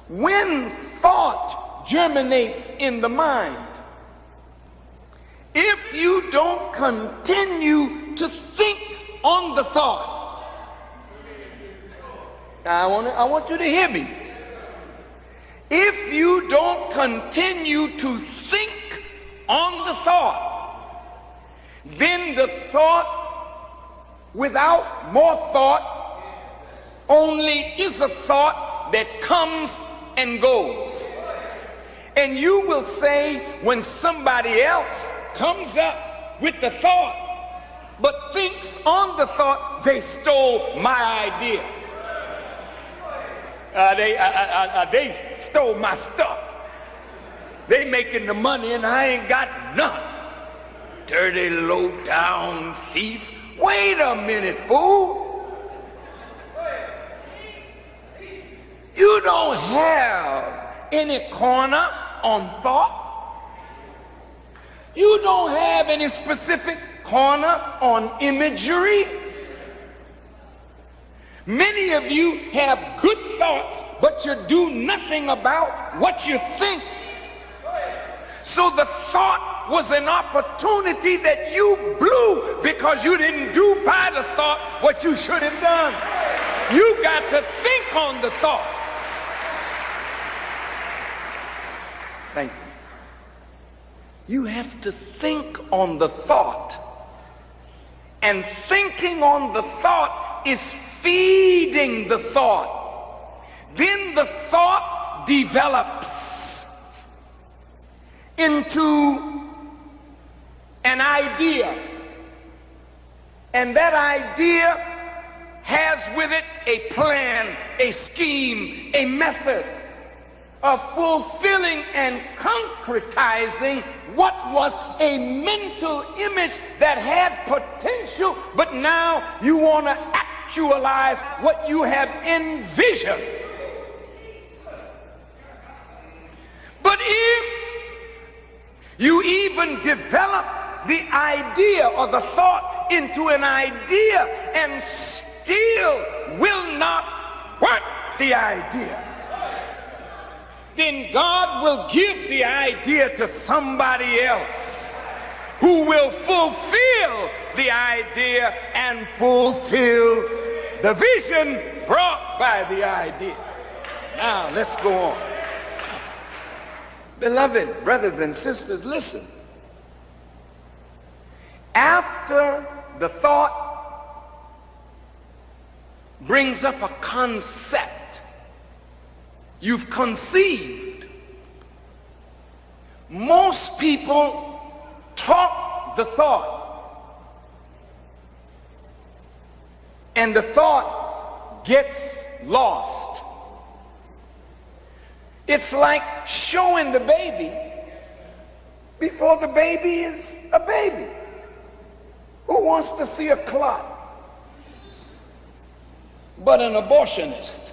When thought germinates in the mind, if you don't continue to think on the thought, I want you to hear me. If you don't continue to think on the thought, then the thought without more thought only is a thought that comes and goes. And you will say, when somebody else comes up with the thought but thinks on the thought, they stole my idea. They stole my stuff. They making the money and I ain't got none. Dirty, low-down thief. Wait a minute, fool. You don't have any corner on thought. You don't have any specific corner on imagery. Many of you have good thoughts, but you do nothing about what you think. So the thought was an opportunity that you blew because you didn't do by the thought what you should have done. You got to think on the thought. Thank you. You have to think on the thought. And thinking on the thought is feeding the thought. Then the thought develops into an idea. And that idea has with it a plan, a scheme, a method of fulfilling and concretizing what was a mental image that had potential, but now you want to actualize what you have envisioned. But if you even develop the idea or the thought into an idea and still will not work the idea, then God will give the idea to somebody else who will fulfill the idea and fulfill the vision brought by the idea. Now, let's go on. Beloved brothers and sisters, listen. After the thought brings up a concept, you've conceived. Most people talk the thought, and the thought gets lost. It's like showing the baby before the baby is a baby. Who wants to see a clot but an abortionist?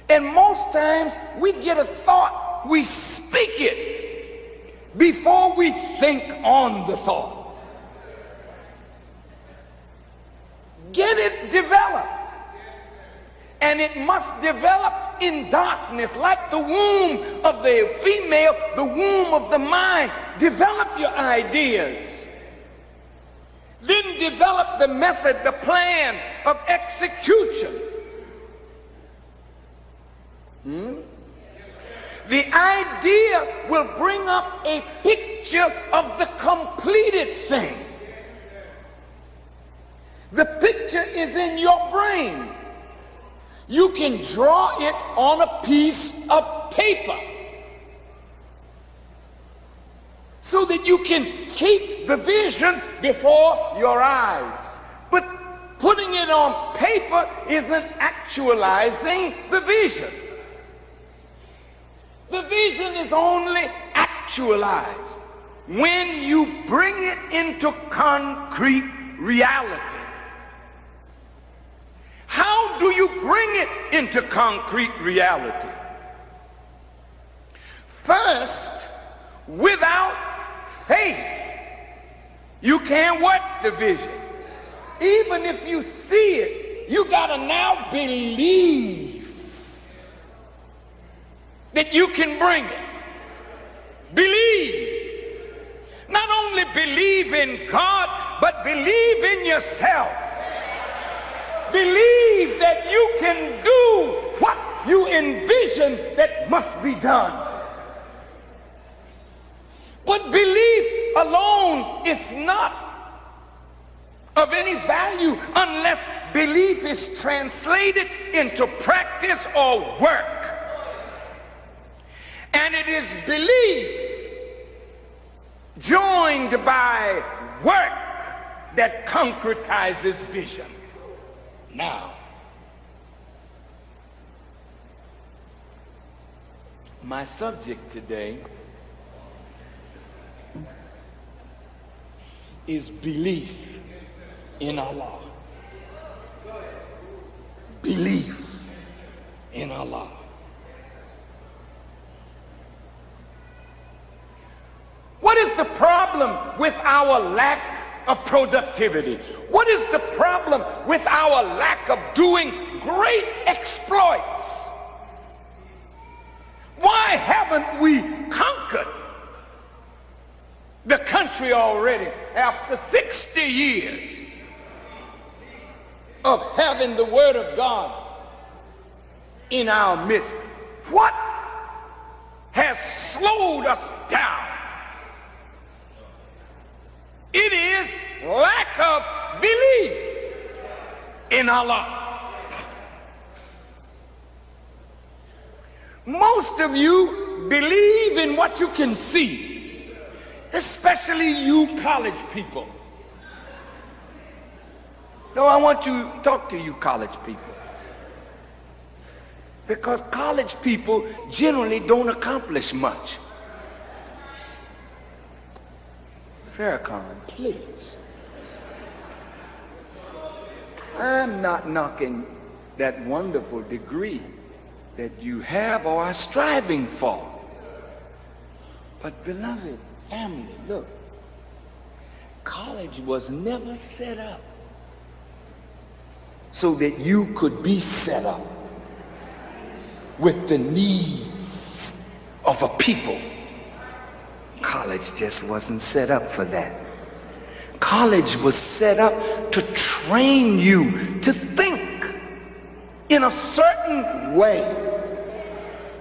And most times we get a thought, we speak it before we think on the thought. Get it developed. And it must develop in darkness, like the womb of the female, the womb of the mind. Develop your ideas. Then develop the method, the plan of execution. The idea will bring up a picture of the completed thing. The picture is in your brain. You can draw it on a piece of paper so that you can keep the vision before your eyes. But putting it on paper isn't actualizing the vision. The vision is only actualized when you bring it into concrete reality. How do you bring it into concrete reality? First, without faith, you can't work the vision. even if you see it, you got to now believe that you can bring it. Believe. Not only believe in God, but believe in yourself. Believe that you can do what you envision that must be done. But belief alone is not of any value unless belief is translated into practice or work. And it is belief joined by work that concretizes vision. Now, my subject today is belief in Allah. Belief in Allah. What is the problem with our lack of productivity? What is the problem with our lack of doing great exploits? Why haven't we conquered the country already after 60 years of having the Word of God in our midst? What has slowed us down? It is lack of belief in Allah. Most of you believe in what you can see, especially you college people. No, I want to talk to you college people, because college people generally don't accomplish much. Farrakhan, please. I'm not knocking that wonderful degree that you have or are striving for. But beloved family, look, college was never set up so that you could be set up with the needs of a people. College just wasn't set up for that. College was set up to train you to think in a certain way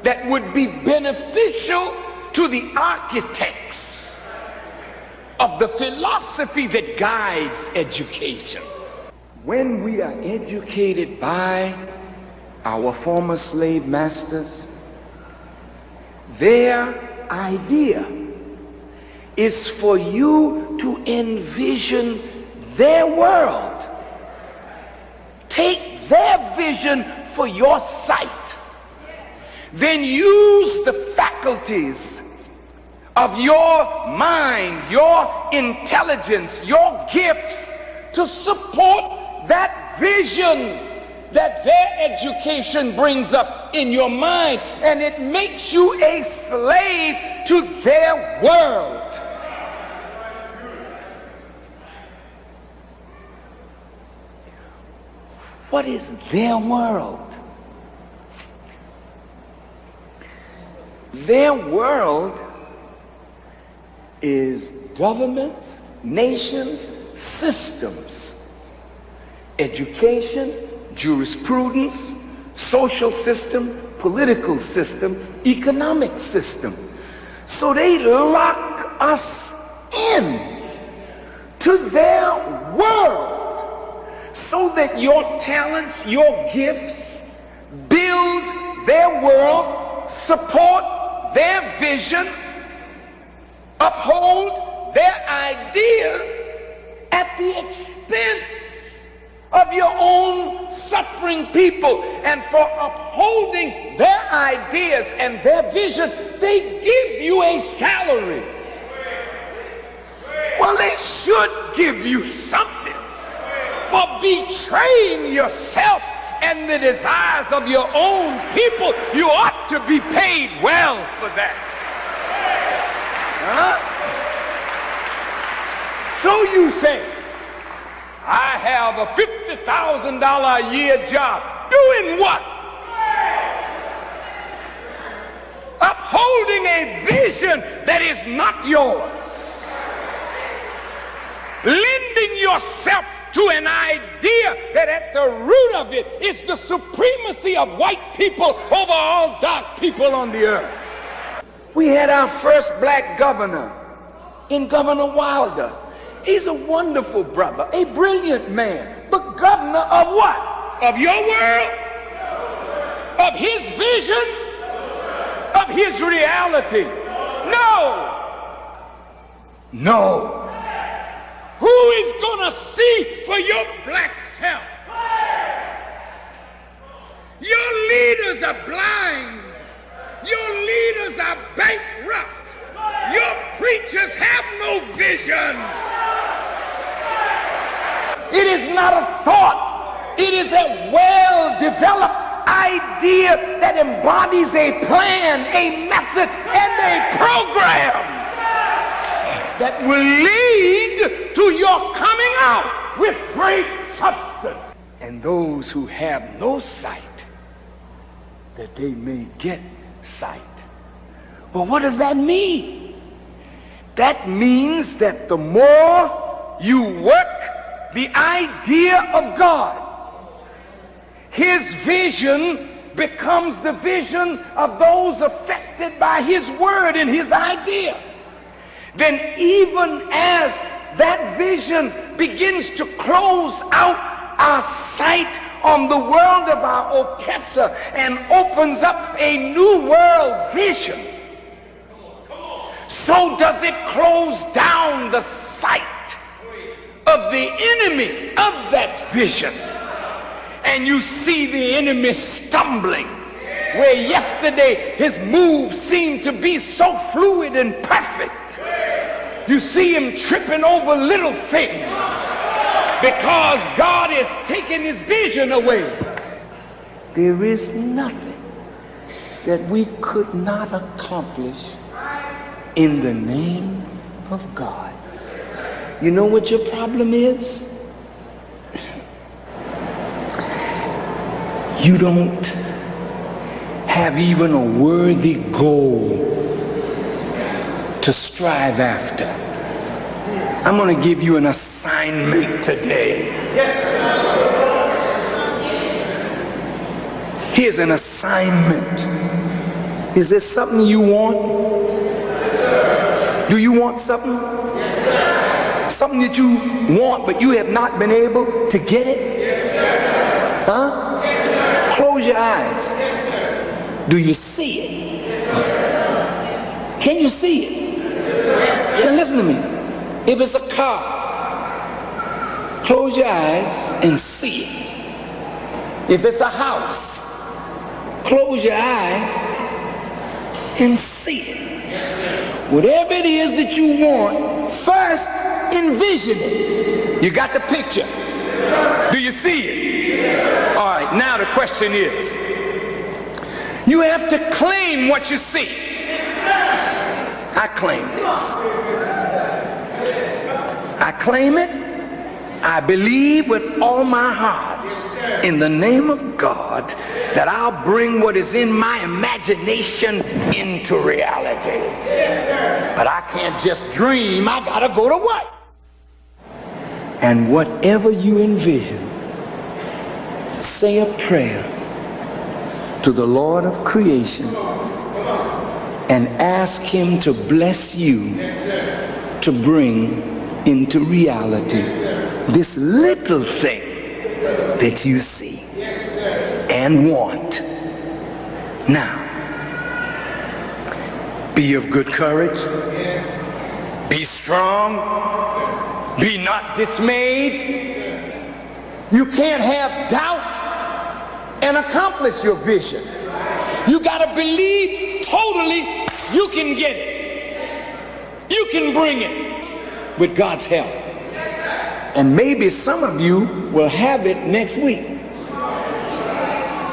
that would be beneficial to the architects of the philosophy that guides education. When we are educated by our former slave masters, their idea is for you to envision their world. Take their vision for your sight. Then use the faculties of your mind, your intelligence, your gifts to support that vision that their education brings up in your mind, and it makes you a slave to their world. What is their world? Their world is governments, nations, systems, education, jurisprudence, social system, political system, economic system. So they lock us in to their world, so that your talents, your gifts build their world, support their vision, uphold their ideas at the expense of your own suffering people. And for upholding their ideas and their vision, they give you a salary. Well, they should give you something for betraying yourself and the desires of your own people. You ought to be paid well for that. So you say, I have a $50,000 a year job. Doing what? Upholding a vision that is not yours. Lending yourself to an idea that at the root of it is the supremacy of white people over all dark people on the earth. We had our first black governor in Governor Wilder. He's a wonderful brother, a brilliant man, but governor of what? Of your world? Of his vision? Of his reality? No. No. Who is going to see for your black self? Your leaders are blind. Your leaders are bankrupt. Your preachers have no vision. It is not a thought. It is a well-developed idea that embodies a plan, a method, and a program that will lead to your coming out with great substance. And those who have no sight, that they may get sight. Well, what does that mean? That means that the more you work the idea of God, his vision becomes the vision of those affected by his word and his idea. Then even as that vision begins to close out our sight on the world of our oppressor and opens up a new world vision, so does it close down the sight of the enemy of that vision. And you see the enemy stumbling, where yesterday his moves seemed to be so fluid and perfect. You see him tripping over little things because God is taking his vision away. There is nothing that we could not accomplish in the name of God. You know what your problem is? You don't have even a worthy goal to strive after. I'm going to give you an assignment today. Here's an assignment. Is there something you want? Do you want something? Something that you want but you have not been able to get it? Huh? Close your eyes. Do you see it? Can you see it? Now listen to me. If it's a car, close your eyes and see it. If it's a house, close your eyes and see it. Whatever it is that you want, first envision it. You got the picture? Do you see it? All right, now the question is, you have to claim what you see. I claim this. I claim it. I believe with all my heart in the name of God that I'll bring what is in my imagination into reality. But I can't just dream. I gotta go to work. And whatever you envision, say a prayer to the Lord of creation and ask him to bless you to bring into reality this little thing that you see and want. Now, be of good courage. Be strong. Be not dismayed. You can't have doubt and accomplish your vision. You got to believe totally you can get it. You can bring it with God's help. And maybe some of you will have it next week.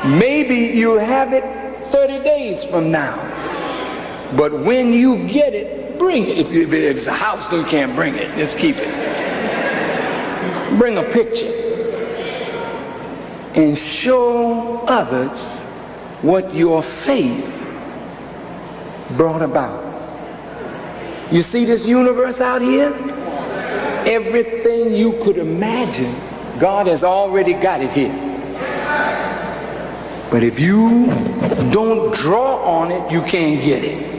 Maybe you'll have it 30 days from now. But when you get it, bring it. If it's a house, then you can't bring it. Just keep it. Bring a picture and show others what your faith brought about. You see this universe out here? Everything you could imagine, God has already got it here. But if you don't draw on it, you can't get it.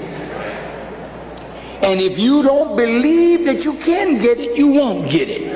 And if you don't believe that you can get it, you won't get it.